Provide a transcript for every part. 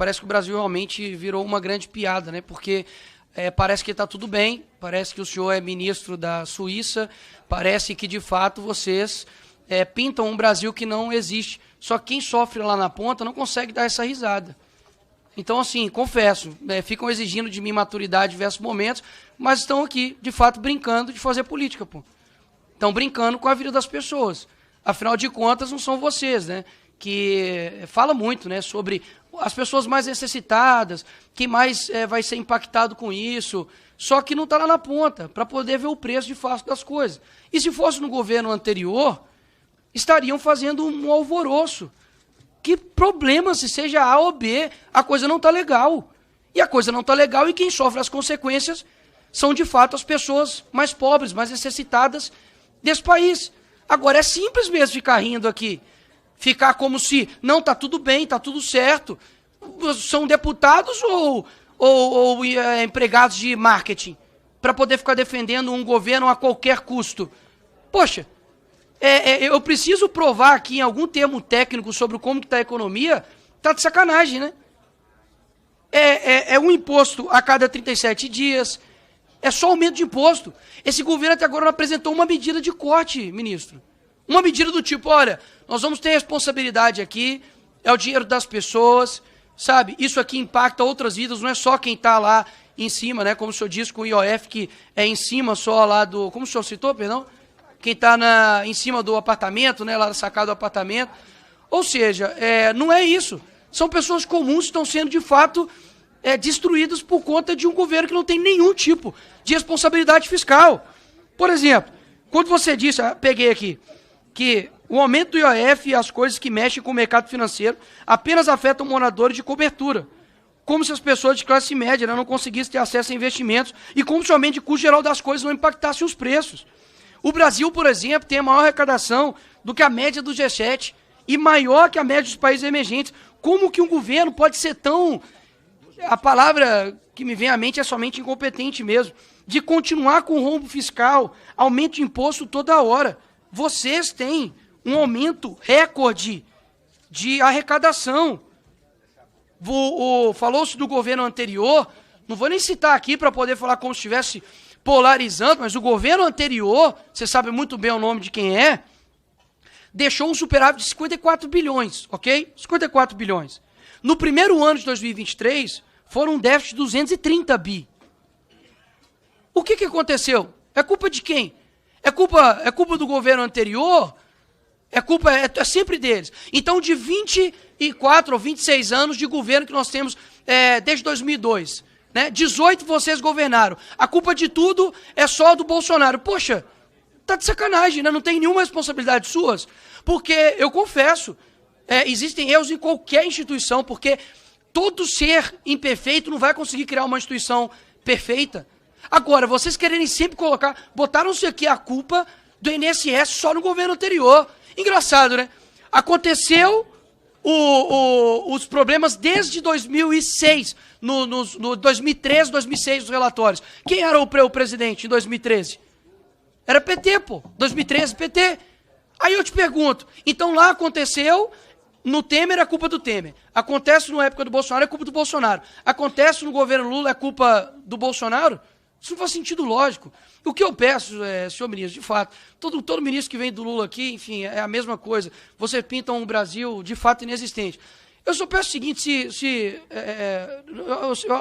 parece que o Brasil realmente virou uma grande piada, né? Porque parece que está tudo bem, parece que o senhor é ministro da Suíça, parece que, de fato, vocês pintam um Brasil que não existe. Só que quem sofre lá na ponta não consegue dar essa risada. Então, assim, confesso, ficam exigindo de mim maturidade em diversos momentos, mas estão aqui, de fato, brincando de fazer política, pô. Estão brincando com a vida das pessoas. Afinal de contas, não são vocês, né? Que fala muito, né, sobre as pessoas mais necessitadas, quem mais vai ser impactado com isso, só que não está lá na ponta, para poder ver o preço de fato das coisas. E se fosse no governo anterior, estariam fazendo um alvoroço. Que problema se seja A ou B, a coisa não está legal. E a coisa não está legal e quem sofre as consequências são, de fato, as pessoas mais pobres, mais necessitadas desse país. Agora, é simples mesmo ficar rindo aqui. Ficar como se, não, está tudo bem, está tudo certo. São deputados ou empregados de marketing para poder ficar defendendo um governo a qualquer custo? Poxa, eu preciso provar aqui em algum termo técnico sobre como está a economia, está de sacanagem, né? É um imposto a cada 37 dias, é só aumento de imposto. Esse governo até agora não apresentou uma medida de corte, ministro. Uma medida do tipo, olha, nós vamos ter responsabilidade aqui, é o dinheiro das pessoas, sabe? Isso aqui impacta outras vidas, não é só quem está lá em cima, né? Como o senhor disse com o IOF, que é em cima só lá do... Como o senhor citou, perdão? Quem está em cima do apartamento, né? Lá da sacada do apartamento. Ou seja, não é isso. São pessoas comuns que estão sendo, de fato, destruídas por conta de um governo que não tem nenhum tipo de responsabilidade fiscal. Por exemplo, quando você disse, peguei aqui, que o aumento do IOF e as coisas que mexem com o mercado financeiro apenas afetam moradores de cobertura, como se as pessoas de classe média, né, não conseguissem ter acesso a investimentos e como se o aumento de custo geral das coisas não impactasse os preços. O Brasil, por exemplo, tem a maior arrecadação do que a média do G7 e maior que a média dos países emergentes. Como que um governo pode ser tão... A palavra que me vem à mente é somente incompetente mesmo, de continuar com o rombo fiscal, aumento de imposto toda hora. Vocês têm um aumento recorde de arrecadação. Falou-se do governo anterior, não vou nem citar aqui para poder falar como se estivesse polarizando, mas o governo anterior, você sabe muito bem o nome de quem é, deixou um superávit de 54 bilhões, ok? 54 bilhões. No primeiro ano de 2023, foram um déficit de 230 bi. O que aconteceu? É culpa de quem? É culpa do governo anterior? É sempre deles. Então, de 24 ou 26 anos de governo que nós temos desde 2002, né? 18 vocês governaram. A culpa de tudo é só do Bolsonaro. Poxa, tá de sacanagem, né? Não tem nenhuma responsabilidade suas. Porque, eu confesso, existem erros em qualquer instituição, porque todo ser imperfeito não vai conseguir criar uma instituição perfeita. Agora, vocês quererem sempre botaram-se aqui a culpa do INSS só no governo anterior. Engraçado, né? Aconteceu os problemas desde 2006, no 2013, 2006, os relatórios. Quem era o presidente em 2013? Era PT, pô. 2013, PT. Aí eu te pergunto, então lá aconteceu, no Temer é culpa do Temer. Acontece na época do Bolsonaro, é culpa do Bolsonaro. Acontece no governo Lula, é culpa do Bolsonaro? Isso não faz sentido lógico. O que eu peço, senhor ministro, de fato, todo ministro que vem do Lula aqui, enfim, é a mesma coisa. Você pinta um Brasil, de fato, inexistente. Eu só peço o seguinte,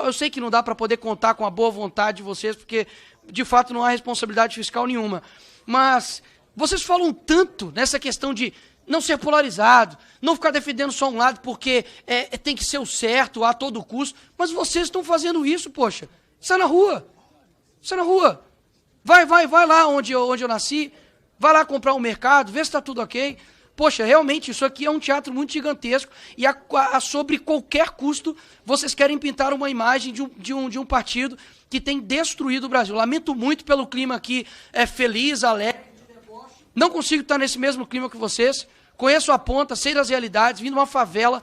eu sei que não dá para poder contar com a boa vontade de vocês, porque, de fato, não há responsabilidade fiscal nenhuma. Mas vocês falam tanto nessa questão de não ser polarizado, não ficar defendendo só um lado porque tem que ser o certo a todo custo, mas vocês estão fazendo isso, poxa. Sai na rua. Sai na rua. Vai lá onde eu nasci, vai lá comprar um mercado, vê se está tudo ok. Poxa, realmente, isso aqui é um teatro muito gigantesco e sobre qualquer custo vocês querem pintar uma imagem de um partido que tem destruído o Brasil. Lamento muito pelo clima aqui feliz, alegre. Não consigo estar nesse mesmo clima que vocês. Conheço a ponta, sei das realidades, vim de uma favela,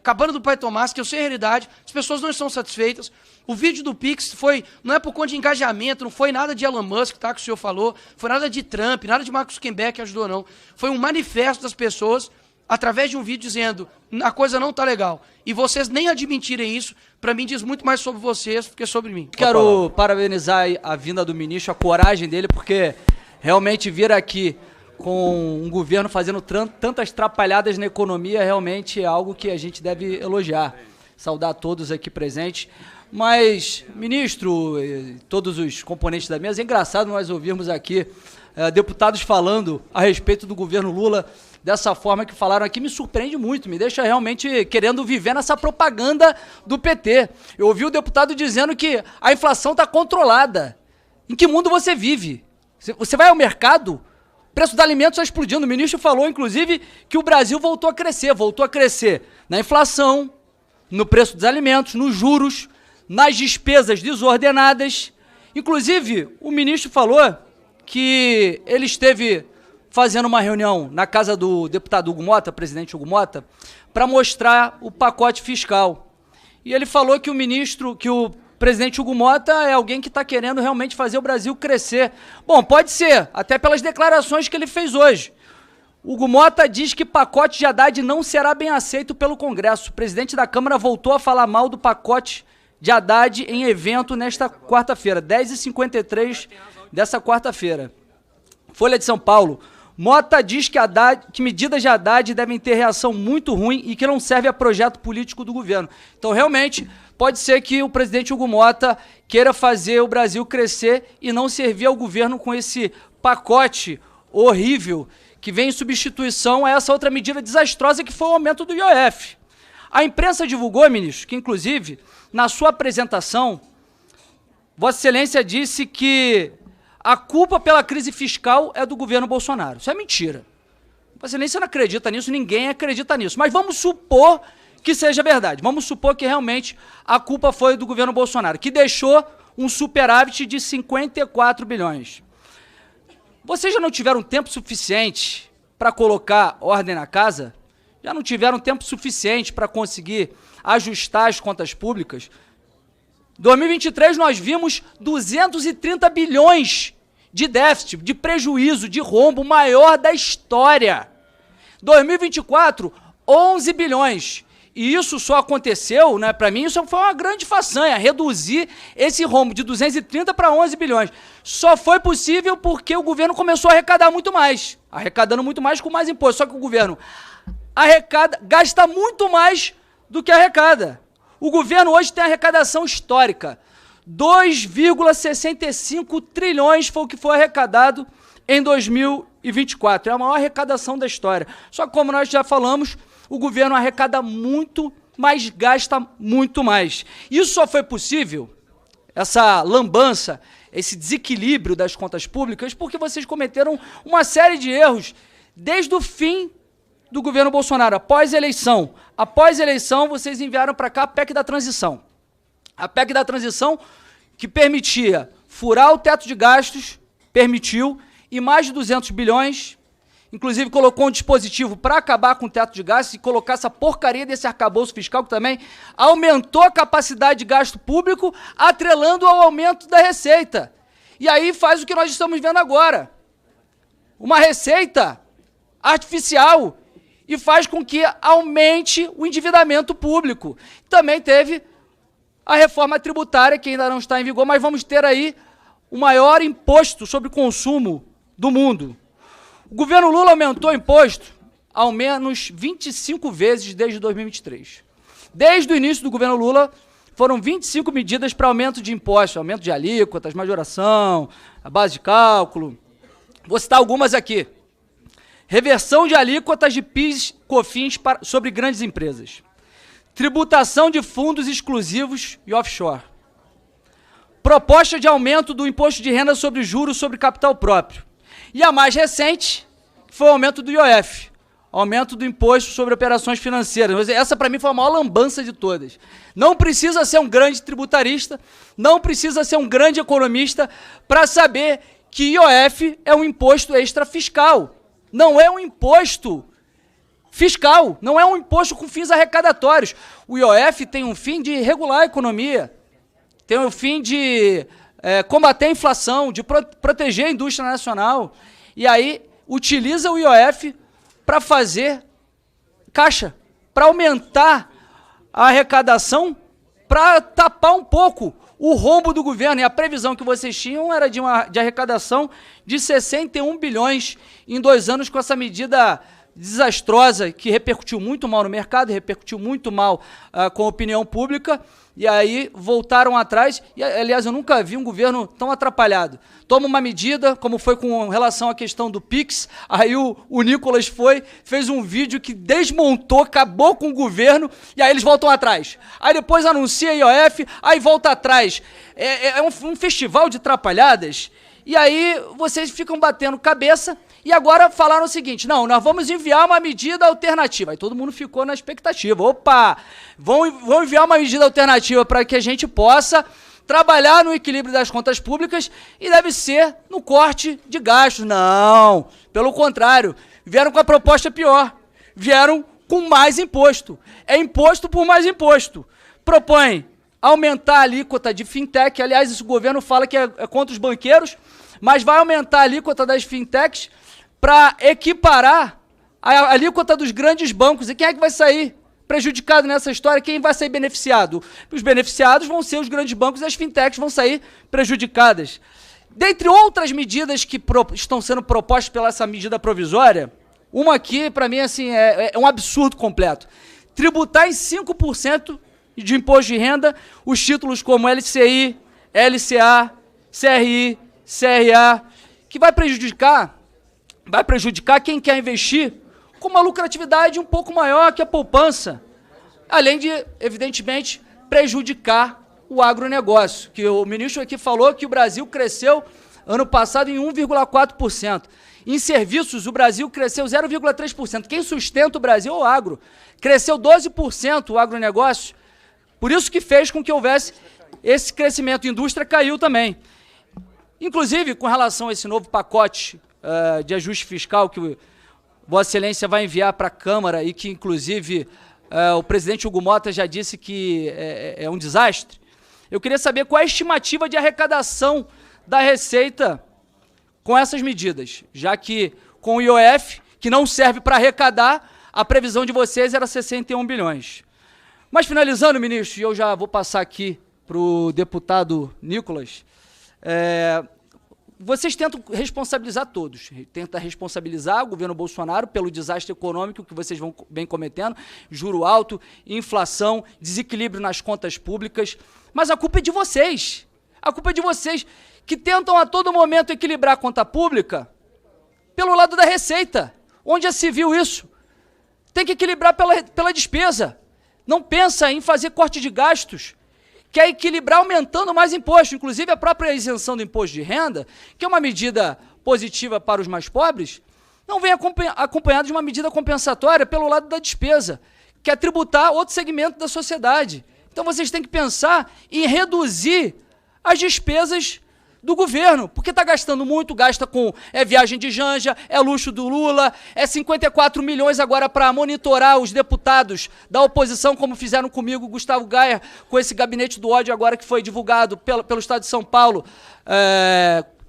Cabana do Pai Tomás, que eu sei a realidade, as pessoas não estão satisfeitas. O vídeo do Pix não é por conta de engajamento, não foi nada de Elon Musk, tá, que o senhor falou, foi nada de Trump, nada de Mark Zuckerberg que ajudou, não. Foi um manifesto das pessoas através de um vídeo dizendo a coisa não tá legal, e vocês nem admitirem isso, para mim diz muito mais sobre vocês do que sobre mim. Quero parabenizar a vinda do ministro, a coragem dele, porque realmente vir aqui com um governo fazendo tantas trapalhadas na economia realmente é algo que a gente deve elogiar. Saudar todos aqui presentes. Mas, ministro, todos os componentes da mesa, é engraçado nós ouvirmos aqui deputados falando a respeito do governo Lula dessa forma que falaram aqui, me surpreende muito, me deixa realmente querendo viver nessa propaganda do PT. Eu ouvi o deputado dizendo que a inflação está controlada. Em que mundo você vive? Você vai ao mercado, o preço dos alimentos está explodindo. O ministro falou, inclusive, que o Brasil voltou a crescer na inflação, no preço dos alimentos, nos juros, nas despesas desordenadas. Inclusive, o ministro falou que ele esteve fazendo uma reunião na casa do deputado Hugo Mota, presidente Hugo Mota, para mostrar o pacote fiscal. E ele falou que o presidente Hugo Mota é alguém que está querendo realmente fazer o Brasil crescer. Bom, pode ser, até pelas declarações que ele fez hoje. Hugo Mota diz que pacote de Haddad não será bem aceito pelo Congresso. O presidente da Câmara voltou a falar mal do pacote de Haddad em evento nesta quarta-feira, 10h53 dessa quarta-feira. Folha de São Paulo. Mota diz que medidas de Haddad devem ter reação muito ruim e que não serve a projeto político do governo. Então, realmente, pode ser que o presidente Hugo Mota queira fazer o Brasil crescer e não servir ao governo com esse pacote horrível que vem em substituição a essa outra medida desastrosa que foi o aumento do IOF. A imprensa divulgou, ministro, que inclusive, na sua apresentação, Vossa Excelência disse que a culpa pela crise fiscal é do governo Bolsonaro. Isso é mentira. Vossa Excelência não acredita nisso, ninguém acredita nisso. Mas vamos supor que seja verdade. Vamos supor que realmente a culpa foi do governo Bolsonaro, que deixou um superávit de 54 bilhões. Vocês já não tiveram tempo suficiente para colocar ordem na casa? Já não tiveram tempo suficiente para conseguir ajustar as contas públicas? Em 2023 nós vimos 230 bilhões de déficit, de prejuízo, de rombo maior da história. 2024, 11 bilhões. E isso só aconteceu, né, para mim, isso foi uma grande façanha, reduzir esse rombo de 230 para 11 bilhões. Só foi possível porque o governo começou a arrecadar muito mais, arrecadando muito mais com mais imposto. Só que o governo gasta muito mais do que arrecada. O governo hoje tem arrecadação histórica. 2,65 trilhões foi o que foi arrecadado em 2024. É a maior arrecadação da história. Só que, como nós já falamos, o governo arrecada muito, mas gasta muito mais. Isso só foi possível, essa lambança, esse desequilíbrio das contas públicas, porque vocês cometeram uma série de erros desde o fim do governo Bolsonaro, após a eleição. Após a eleição, vocês enviaram para cá a PEC da transição. A PEC da transição que permitia furar o teto de gastos, permitiu, e mais de 200 bilhões, inclusive colocou um dispositivo para acabar com o teto de gastos e colocar essa porcaria desse arcabouço fiscal que também aumentou a capacidade de gasto público, atrelando ao aumento da receita. E aí faz o que nós estamos vendo agora. Uma receita artificial e faz com que aumente o endividamento público. Também teve a reforma tributária, que ainda não está em vigor, mas vamos ter aí o maior imposto sobre consumo do mundo. O governo Lula aumentou o imposto ao menos 25 vezes desde 2023. Desde o início do governo Lula, foram 25 medidas para aumento de impostos, aumento de alíquotas, majoração, a base de cálculo. Vou citar algumas aqui. Reversão de alíquotas de PIS, COFINS sobre grandes empresas. Tributação de fundos exclusivos e offshore. Proposta de aumento do imposto de renda sobre juros sobre capital próprio. E a mais recente foi o aumento do IOF, aumento do imposto sobre operações financeiras. Essa, para mim, foi a maior lambança de todas. Não precisa ser um grande tributarista, não precisa ser um grande economista para saber que IOF é um imposto extrafiscal. Não é um imposto fiscal, não é um imposto com fins arrecadatórios. O IOF tem um fim de regular a economia, tem um fim de combater a inflação, de proteger a indústria nacional. E aí utiliza o IOF para fazer caixa para aumentar a arrecadação, para tapar um pouco o rombo do governo. E a previsão que vocês tinham era de arrecadação de 61 bilhões em 2 anos, com essa medida desastrosa que repercutiu muito mal no mercado, repercutiu muito mal com a opinião pública, e aí voltaram atrás. E, aliás, eu nunca vi um governo tão atrapalhado. Toma uma medida, como foi com relação à questão do Pix, aí o Nicolas fez um vídeo que desmontou, acabou com o governo, e aí eles voltam atrás. Aí depois anuncia a IOF, aí volta atrás. É um festival de atrapalhadas, e aí vocês ficam batendo cabeça. E agora falaram o seguinte: não, nós vamos enviar uma medida alternativa. Aí todo mundo ficou na expectativa. Opa, vão enviar uma medida alternativa para que a gente possa trabalhar no equilíbrio das contas públicas, e deve ser no corte de gastos. Não, pelo contrário, vieram com a proposta pior. Vieram com mais imposto. É imposto por mais imposto. Propõe aumentar a alíquota de fintech. Aliás, esse governo fala que é contra os banqueiros, mas vai aumentar a alíquota das fintechs para equiparar a alíquota dos grandes bancos. E quem é que vai sair prejudicado nessa história? Quem vai sair beneficiado? Os beneficiados vão ser os grandes bancos, e as fintechs vão sair prejudicadas. Dentre outras medidas que estão sendo propostas pela essa medida provisória, uma aqui, para mim, assim, é um absurdo completo. Tributar em 5% de imposto de renda os títulos como LCI, LCA, CRI, CRA, que vai prejudicar quem quer investir com uma lucratividade um pouco maior que a poupança, além de, evidentemente, prejudicar o agronegócio, que o ministro aqui falou que o Brasil cresceu ano passado em 1,4%. Em serviços, o Brasil cresceu 0,3%. Quem sustenta o Brasil é o agro. Cresceu 12% o agronegócio, por isso que fez com que houvesse esse crescimento. A indústria caiu também. Inclusive, com relação a esse novo pacote de ajuste fiscal que Vossa Excelência vai enviar para a Câmara, e que, inclusive, o presidente Hugo Mota já disse que é um desastre, eu queria saber qual é a estimativa de arrecadação da Receita com essas medidas, já que com o IOF, que não serve para arrecadar, a previsão de vocês era 61 bilhões. Mas, finalizando, ministro, e eu já vou passar aqui para o deputado Nicolas, vocês tentam responsabilizar todos. Tentam responsabilizar o governo Bolsonaro pelo desastre econômico que vocês vêm cometendo, juro alto, inflação, desequilíbrio nas contas públicas. Mas a culpa é de vocês. A culpa é de vocês, que tentam a todo momento equilibrar a conta pública pelo lado da receita. Onde já se viu isso? Tem que equilibrar pela despesa. Não pensa em fazer corte de gastos. Quer equilibrar aumentando mais imposto, inclusive a própria isenção do imposto de renda, que é uma medida positiva para os mais pobres, não vem acompanhada de uma medida compensatória pelo lado da despesa, que é tributar outro segmento da sociedade. Então vocês têm que pensar em reduzir as despesas do governo, porque está gastando muito, gasta com viagem de Janja, luxo do Lula, 54 milhões agora para monitorar os deputados da oposição, como fizeram comigo, Gustavo Gaia, com esse gabinete do ódio agora que foi divulgado pelo Estado de São Paulo,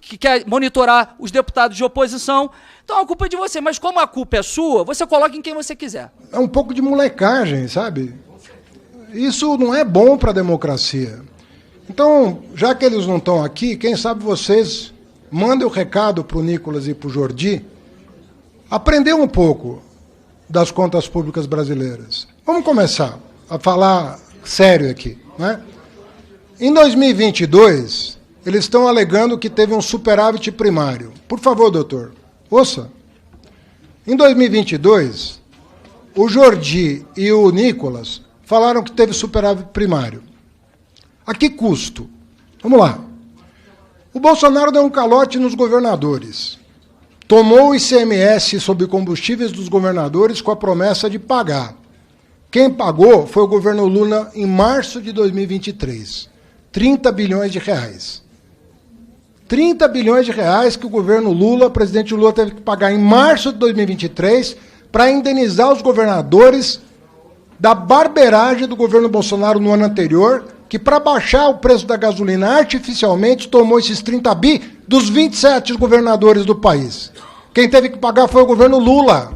que quer monitorar os deputados de oposição. Então a culpa é de você, mas como a culpa é sua, você coloca em quem você quiser. É um pouco de molecagem, sabe? Isso não é bom para a democracia. Então, já que eles não estão aqui, quem sabe vocês mandem o recado para o Nicolas e para o Jordi aprender um pouco das contas públicas brasileiras. Vamos começar a falar sério aqui, né? Em 2022, eles estão alegando que teve um superávit primário. Por favor, doutor, ouça. Em 2022, o Jordi e o Nicolas falaram que teve superávit primário. A que custo? Vamos lá. O Bolsonaro deu um calote nos governadores. Tomou o ICMS sobre combustíveis dos governadores com a promessa de pagar. Quem pagou foi o governo Lula em março de 2023. 30 bilhões de reais. 30 bilhões de reais que o governo Lula, o presidente Lula, teve que pagar em março de 2023 para indenizar os governadores da barbeiragem do governo Bolsonaro no ano anterior, que para baixar o preço da gasolina artificialmente tomou esses 30 bi dos 27 governadores do país. Quem teve que pagar foi o governo Lula.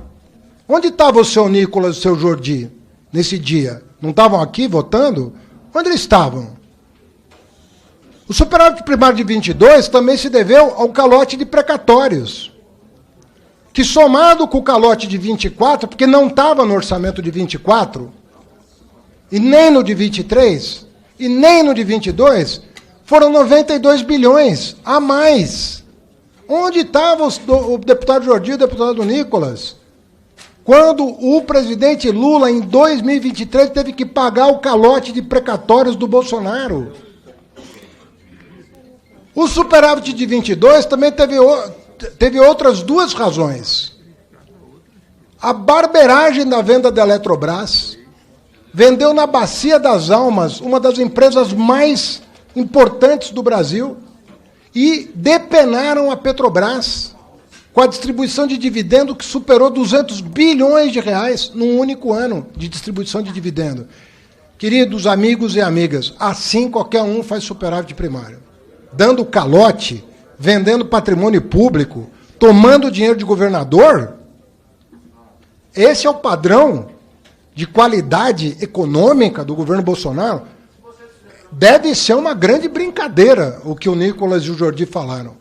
Onde estava o seu Nicolas e o seu Jordi nesse dia? Não estavam aqui votando? Onde eles estavam? O superávit primário de 22 também se deveu ao calote de precatórios, que somado com o calote de 24, porque não estava no orçamento de 24, e nem no de 23, e nem no de 22, foram 92 bilhões a mais. Onde estava o deputado Jordi e o deputado Nicolas? Quando o presidente Lula, em 2023, teve que pagar o calote de precatórios do Bolsonaro. O superávit de 22 também teve outras duas razões. A barberagem da venda da Eletrobras vendeu na Bacia das Almas, uma das empresas mais importantes do Brasil, e depenaram a Petrobras com a distribuição de dividendo que superou 200 bilhões de reais num único ano de distribuição de dividendo. Queridos amigos e amigas, assim qualquer um faz superávit primário. Dando calote, vendendo patrimônio público, tomando dinheiro de governador. Esse é o padrão de qualidade econômica do governo Bolsonaro. Deve ser uma grande brincadeira o que o Nicolas e o Jordi falaram.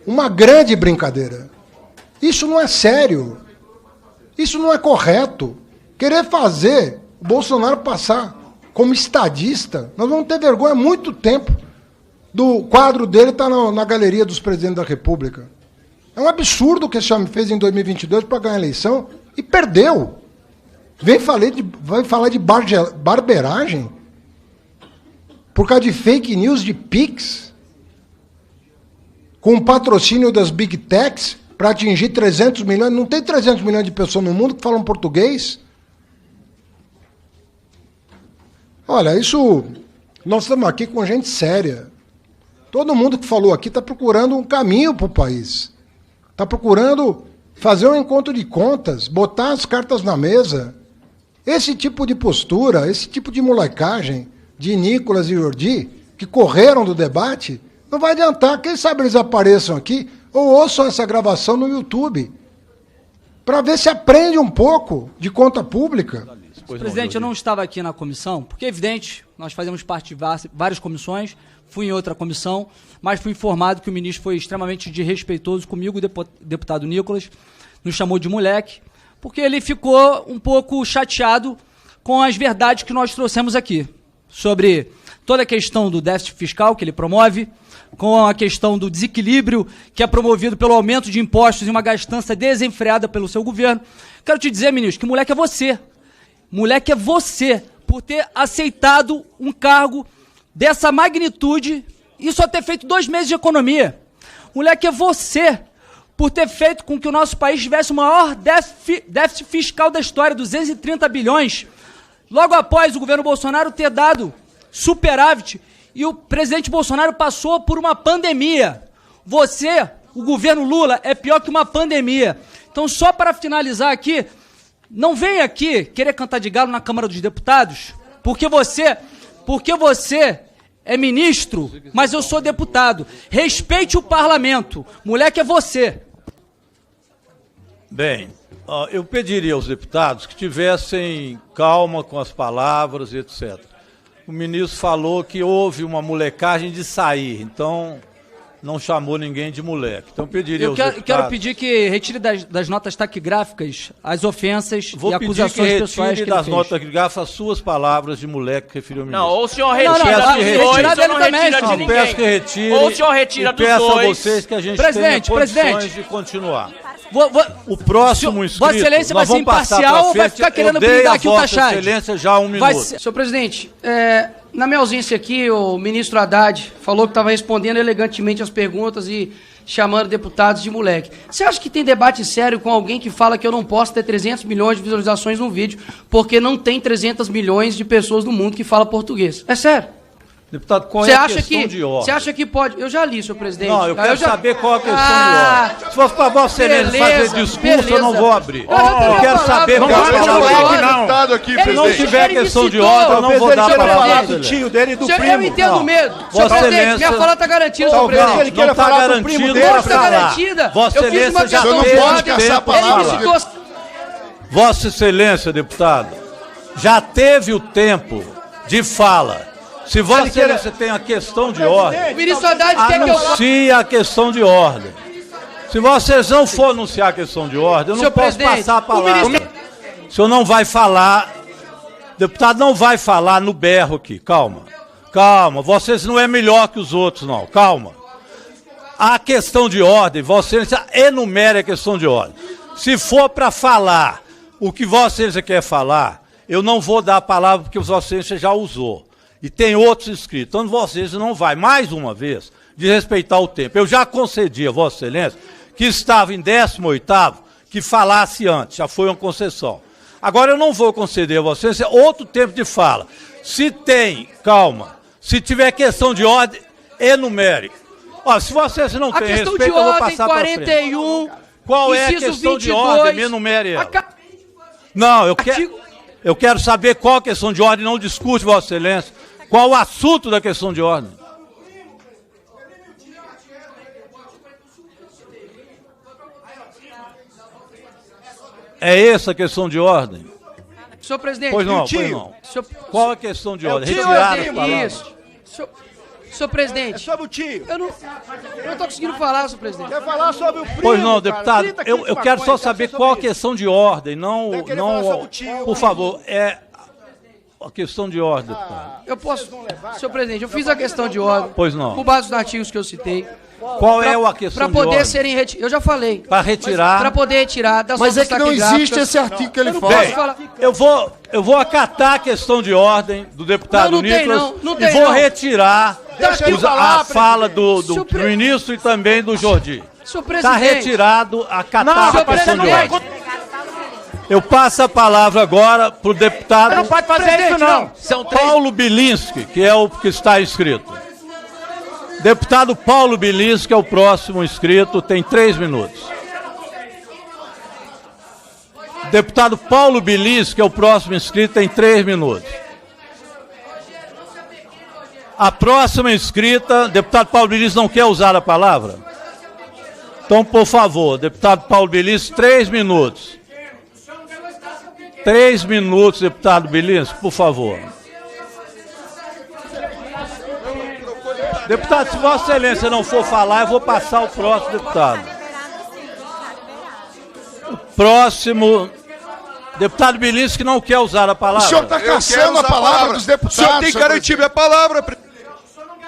Uma grande brincadeira. Isso não é sério. Isso não é correto. Querer fazer o Bolsonaro passar como estadista, nós vamos ter vergonha há muito tempo. Do quadro dele está na galeria dos presidentes da República. É um absurdo o que esse homem fez em 2022 para ganhar a eleição e perdeu. Vem falar de barberagem por causa de fake news de Pix, com o patrocínio das Big Techs para atingir 300 milhões. Não tem 300 milhões de pessoas no mundo que falam português? Olha, nós estamos aqui com gente séria. Todo mundo que falou aqui está procurando um caminho para o país. Está procurando fazer um encontro de contas, botar as cartas na mesa. Esse tipo de postura, esse tipo de molecagem de Nicolas e Jordi, que correram do debate, não vai adiantar. Quem sabe eles apareçam aqui ou ouçam essa gravação no YouTube, para ver se aprende um pouco de conta pública. Presidente, eu não estava aqui na comissão, porque é evidente, nós fazemos parte de várias comissões, fui em outra comissão, mas fui informado que o ministro foi extremamente desrespeitoso comigo, o deputado Nicolas, nos chamou de moleque, porque ele ficou um pouco chateado com as verdades que nós trouxemos aqui, sobre toda a questão do déficit fiscal que ele promove, com a questão do desequilíbrio que é promovido pelo aumento de impostos e uma gastança desenfreada pelo seu governo. Quero te dizer, ministro, que moleque é você. Moleque é você, por ter aceitado um cargo dessa magnitude e só ter feito 2 meses de economia. Moleque é você, por ter feito com que o nosso país tivesse o maior déficit fiscal da história, 230 bilhões, logo após o governo Bolsonaro ter dado superávit, e o presidente Bolsonaro passou por uma pandemia. Você, o governo Lula, é pior que uma pandemia. Então, só para finalizar aqui, não venha aqui querer cantar de galo na Câmara dos Deputados, porque você é ministro, mas eu sou deputado. Respeite o parlamento. Moleque é você. Bem, eu pediria aos deputados que tivessem calma com as palavras e etc. O ministro falou que houve uma molecagem de sair, então não chamou ninguém de moleque. Então pediria aos deputados... Quero pedir que retire das notas taquigráficas as ofensas e acusações pessoais que ele fez. das notas taquigráficas as suas palavras de moleque que referiu ao ministro. Não, ou o senhor retira dos dois, ou não retira de ninguém. Peço que retire. Ou o senhor retira dos dois. Peço a vocês que a gente tenha condições de continuar. O próximo inscrito, Vossa Excelência vai ser imparcial ou vai ficar querendo brindar aqui o Tachad? Vossa Excelência já 1 minuto. Senhor presidente, na minha ausência aqui, o ministro Haddad falou que estava respondendo elegantemente as perguntas e chamando deputados de moleque. Você acha que tem debate sério com alguém que fala que eu não posso ter 300 milhões de visualizações num vídeo porque não tem 300 milhões de pessoas no mundo que falam português? É sério. Deputado, qual é a questão de ordem? Você acha que pode... Eu já li, senhor presidente. Não, eu quero saber qual a questão de ordem. Se for para Vossa Excelência fazer discurso, eu não vou abrir. Eu quero saber qual a questão de ordem. Se não tiver questão de ordem, eu não vou dar para falar do tio dele e do primo. Eu entendo medo. Vossa Excelência... Minha fala está garantida, senhor presidente. Ele quer falar do primo dele. Não está garantida. Vossa Excelência já não pode caçar a palavra. Vossa Excelência, deputado, já teve o tempo de fala. Se Vossa Excelência tem a questão de ordem, O ministro Haddad quer que eu... anuncie a questão de ordem. Se vocês não for anunciar a questão de ordem, eu não Senhor posso presidente, passar a palavra. o ministro- O senhor não vai falar, deputado não vai falar no berro aqui, calma. Calma, vocês não é melhor que os outros, não, calma. A questão de ordem, Vossa Excelência enumere a questão de ordem. Se for para falar o que Vossa Excelência quer falar, eu não vou dar a palavra porque Vossa Excelência já usou. E tem outros inscritos. Então, Vossa Excelência não vai, mais uma vez, desrespeitar o tempo. Eu já concedi a Vossa Excelência, que estava em 18º, que falasse antes. Já foi uma concessão. Agora, eu não vou conceder a Vossa Excelência outro tempo de fala. Se tem, calma, se tiver questão de ordem, enumere. Olha, se Vossa Excelência não A tem questão respeito, de eu vou ordem passar para frente. 41, Qual é a inciso questão de 22, ordem? Me enumere ela. aca- Não, Artigo- eu quero saber qual a questão de ordem, não discute, Vossa Excelência. Qual o assunto da questão de ordem? É essa a questão de ordem? Senhor presidente, Pois não, pois não. Senhor, Qual a questão de ordem? senhor Retirar as presidente, palavras. isso. Senhor presidente, Sobre o tio. eu não tô conseguindo falar, senhor presidente. Quer falar sobre o primo, Pois não, cara, deputado, 30 quilos eu de quero só maconha, saber quer qual a sobre isso. questão de ordem, não, Vai querer falar sobre o tio, por favor, é a questão de ordem, deputado. Eu posso, senhor presidente, eu fiz a questão de ordem. Pois não. Com base nos artigos que eu citei. Qual é a questão Para de poder ordem? serem retirados. Eu já falei. Para retirar. Para poder retirar das Mas é notas que não taquigráficas. existe esse artigo que ele Eu não fala. posso falar. Eu vou acatar a questão de ordem do deputado Não, não tem Nicolas não, não e tem vou não. retirar Deixa ele a falar, fala do Senhor pre- ministro e também do Jordi. Senhor Está presidente. retirado a catar senhor a questão de presidente. ordem. Eu passo a palavra agora para o deputado Não pode fazer Presidente, isso, não. São três. Paulo Bilinski, que é o que está inscrito. Deputado Paulo Bilinski é o próximo inscrito, tem 3 minutos. Deputado Paulo Bilinski é o próximo inscrito, tem 3 minutos. A próxima inscrita, deputado Paulo Bilinski não quer usar a palavra? Então, por favor, deputado Paulo Bilinski, 3 minutos. 3 minutos, deputado Bilinski, por favor. Deputado, se Vossa Excelência não for falar, eu vou passar ao próximo deputado. O próximo, deputado Bilinski não quer usar a O palavra. senhor está caçando a palavra dos deputados. O senhor tem que garantir minha palavra.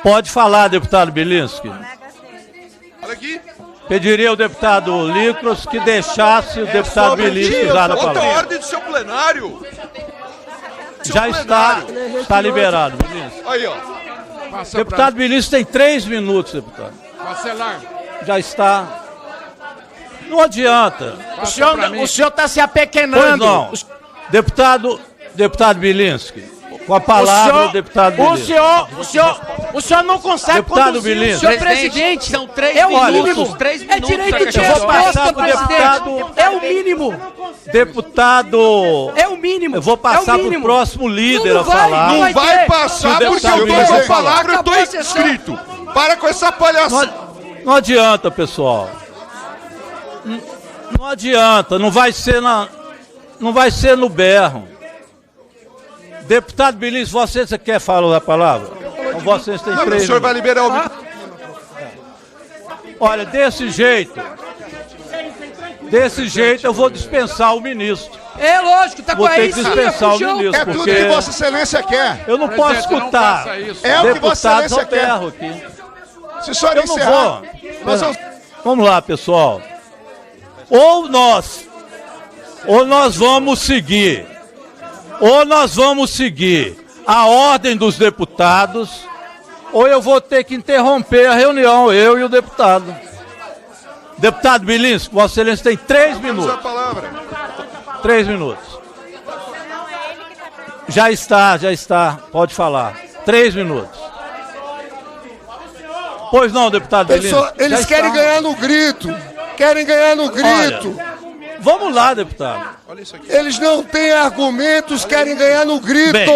Pode falar, deputado Bilinski. Olha aqui. Pediria ao deputado Licros que deixasse o deputado Bilinski usar a Outra palavra. ordem do seu plenário. Já está liberado, Bilinski. Aí, ó. Deputado Bilinski tem 3 minutos, deputado. Já está. Não adianta. O senhor está se Pois apequenando. não. Deputado Bilinski, com a palavra, o deputado Bilinski. O senhor não consegue Deputado conduzir. Bilinski. Senhor presidente, São 3 é o minutos. mínimo. 3 É minutos. direito de Eu vou passar resposta, pro deputado- presidente. É o mínimo. Deputado. É o mínimo. Eu vou passar é o pro mínimo. próximo líder Não a vai, falar. não vai Vai ter. passar Se o porque eu deputado tô com a Bilinski palavra, eu tô Acabou a sessão. inscrito. Para com essa palhaçada. Não adianta, pessoal. Não adianta, não vai ser no berro. Deputado Bilinski, você quer falar a palavra? Então, vocês têm Não, 3 o senhor vai minutos. liberar o microfone. Olha, desse jeito eu vou dispensar o ministro. É lógico, tá com Vou a ter que dispensar o ministro, É tudo porque que Vossa Excelência quer. eu não posso escutar É o que Vossa deputados Excelência ao quer. berro aqui. Se o senhor Eu não encerrar, vou. nós vamos... Vamos lá, pessoal. Ou nós vamos seguir a ordem dos deputados, ou eu vou ter que interromper a reunião, eu e o deputado. Deputado Bilinski, Vossa Excelência tem 3 Usa a minutos. palavra. 3 minutos. Já está. Pode falar. 3 minutos. Pois não, deputado Bilinski. Eles Já querem está. ganhar no grito. Querem ganhar no grito. Vamos lá, deputado. Olha isso aqui. Eles não têm argumentos, querem ganhar no grito. Bem.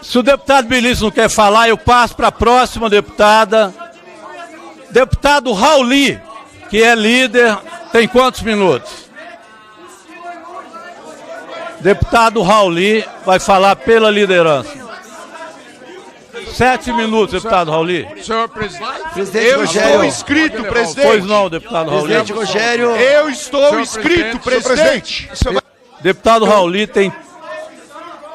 Se o deputado Bilinski não quer falar, eu passo para a próxima deputada. Deputado Rauli, que é líder, tem quantos minutos? Deputado Rauli vai falar pela liderança. 7 minutos, deputado Rauli. Senhor presidente, Presidente eu Rogério. estou inscrito, presidente. Pois não, deputado Rauli. Presidente Rogério. Eu estou Senhor inscrito, presidente. presidente. Deputado Rauli tem...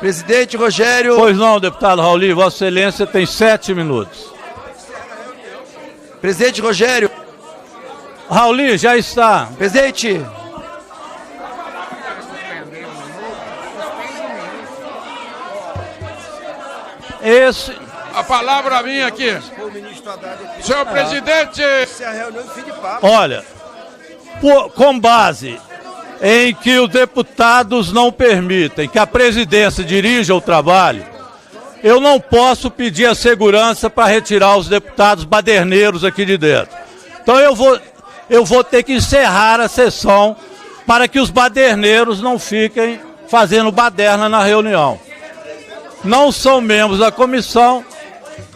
Presidente Rogério. Pois não, deputado Rauli, Vossa Excelência tem 7 minutos. Presidente Rogério. Rauli, já está. Presidente. Esse... A palavra minha aqui. Senhor presidente. Olha, com base em que os deputados não permitem que a presidência dirija o trabalho, eu não posso pedir a segurança para retirar os deputados baderneiros aqui de dentro. Então eu vou ter que encerrar a sessão para que os baderneiros não fiquem fazendo baderna na reunião. Não são membros da comissão.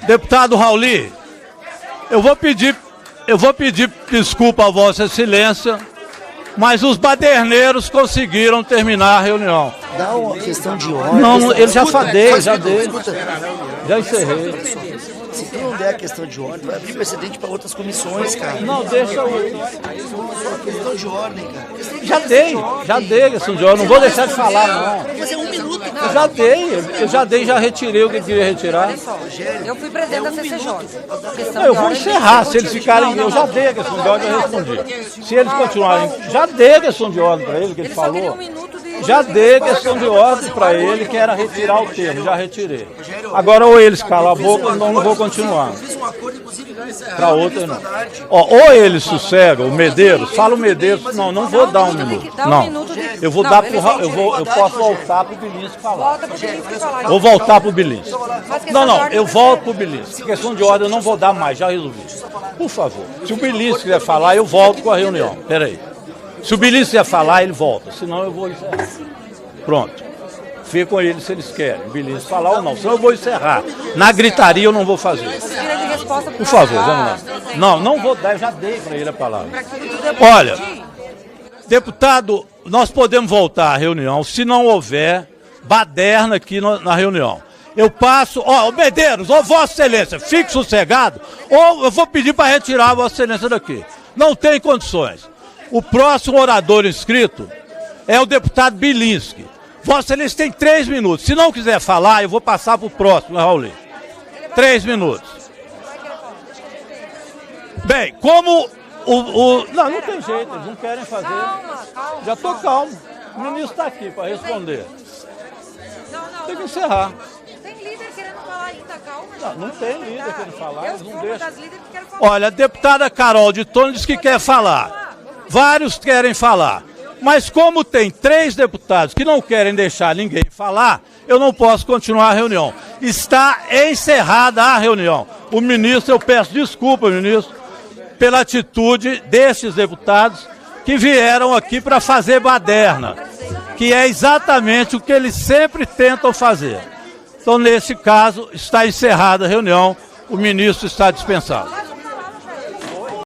Deputado Rauli, eu vou pedir desculpa a Vossa Excelência, mas os baderneiros conseguiram terminar a reunião. Dá uma questão de ordem. Não, ele já dei. Escuta. Já encerrei. Se tu não der a questão de ordem, vai abrir precedente para outras comissões, cara. Não, deixa eu... Questão de ordem, cara. Já dei a questão de ordem, não vou deixar de falar, não. Vamos fazer 1 minuto, Eu cara. já dei, já retirei o que queria retirar. Eu fui presidente da CCJ. Eu vou encerrar, se eles ficarem... Eu já dei a questão de ordem, eu respondi. Se eles continuarem... Já dei a questão de ordem para ele, que ele falou. Já dei a questão de ordem para ele, que era retirar o termo, já retirei. Agora ou eles calam a boca, ou não vou continuar. Para outra não. Ou eles sossegam, o Medeiros, fala o Medeiros, não vou dar 1 minuto. Não, eu vou dar pro... Eu posso voltar pro Bilinski falar. Vou voltar pro Bilinski. Não, eu volto pro Bilinski. Questão de ordem eu não vou dar mais, já resolvi. Por favor, se o Bilinski quiser falar, eu volto com a reunião. Peraí. Se o Bilinski quiser falar, ele volta, senão eu vou encerrar. Pronto. Fica com eles se eles querem, o Bilinski falar ou não, senão eu vou encerrar. Na gritaria eu não vou fazer. Por favor, vamos lá. Não vou dar, eu já dei para ele a palavra. Olha, deputado, nós podemos voltar à reunião se não houver baderna aqui na reunião. Eu passo, Medeiros, Vossa Excelência, fique sossegado, ou eu vou pedir para retirar a Vossa Excelência daqui. Não tem condições. O próximo orador inscrito é o deputado Bilinski. Vossa Excelência tem 3 minutos. Se não quiser falar, eu vou passar para o próximo, Raul. 3 minutos. Bem, como Não tem jeito, eles não querem fazer. Calma. Já estou calmo. O ministro está aqui para responder. Tem que encerrar. Tem líder querendo falar ainda, calma. Não tem líder querendo falar, eles não deixam. Falar. Olha, a deputada Carol de Tônio diz que quer falar. Vários querem falar. Mas como tem 3 deputados que não querem deixar ninguém falar, eu não posso continuar a reunião. Está encerrada a reunião. O ministro, eu peço desculpa, ministro, pela atitude destes deputados que vieram aqui para fazer baderna, que é exatamente o que eles sempre tentam fazer. Então, nesse caso, está encerrada a reunião, o ministro está dispensado.